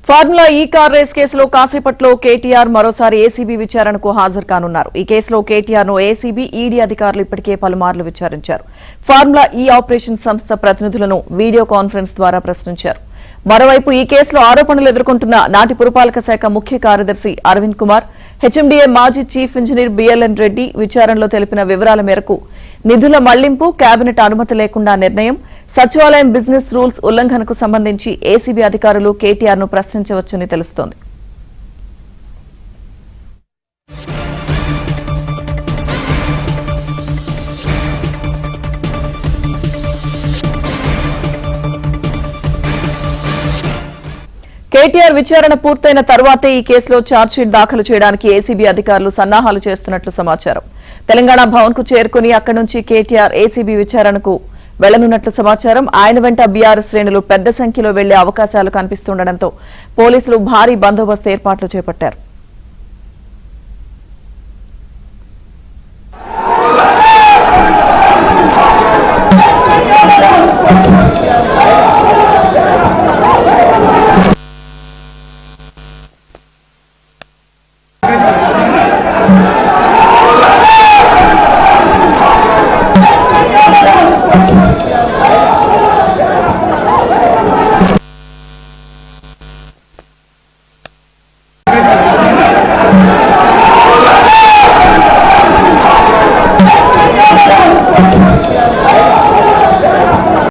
Formula ఈ car race కేసులో కాసేపట్లో కేటీఆర్ మరోసారి ఏసీబీ విచారణకు హాజరు కానున్నారు. ఈ కేసులో కేటీఆర్ ను ఏసీబీ, ఈడీ అధికారులు ఇప్పటికే పలుమార్లు విచారించారు. ఫార్ములా ఈ ఆపరేషన్ సంస్థ ప్రతినిధులను వీడియో కాన్ఫరెన్స్ ద్వారా ప్రశ్నించారు. మరోవైపు ఈ కేసులో ఆరోపణలు ఎదుర్కొంటున్న నాటి పురపాలక శాఖ ముఖ్య కార్యదర్శి అరవింద్ కుమార్, హెచ్ఎండీఏ మాజీ చీఫ్ ఇంజనీర్ బిఎల్ఎన్ రెడ్డి విచారణలో తెలిపిన వివరాల మేరకు నిధుల మళ్లింపు, కేబినెట్ అనుమతి లేకుండా నిర్ణయం, సచివాలయం బిజినెస్ రూల్స్ ఉల్లంఘనకు సంబంధించి ఏసీబీ అధికారులు కేటీఆర్ ను ప్రశ్నించవచ్చని తెలుస్తోంది. కేటీఆర్ విచారణ పూర్తయిన తర్వాతే ఈ కేసులో ఛార్జ్షీట్ దాఖలు చేయడానికి ఏసీబీ అధికారులు సన్నాహాలు చేస్తున్నట్లు సమాచారం. తెలంగాణ భవన్ కు చేరుకుని అక్కడి నుంచి కేటీఆర్ ఏసీబీ విచారణకు వెళ్లనున్నట్లు సమాచారం. ఆయన వెంట బీఆర్ఎస్ శ్రేణులు పెద్ద సంఖ్యలో వెళ్లే అవకాశాలు కనిపిస్తుండటంతో పోలీసులు భారీ బందోబస్తు ఏర్పాట్లు చేపట్టారు.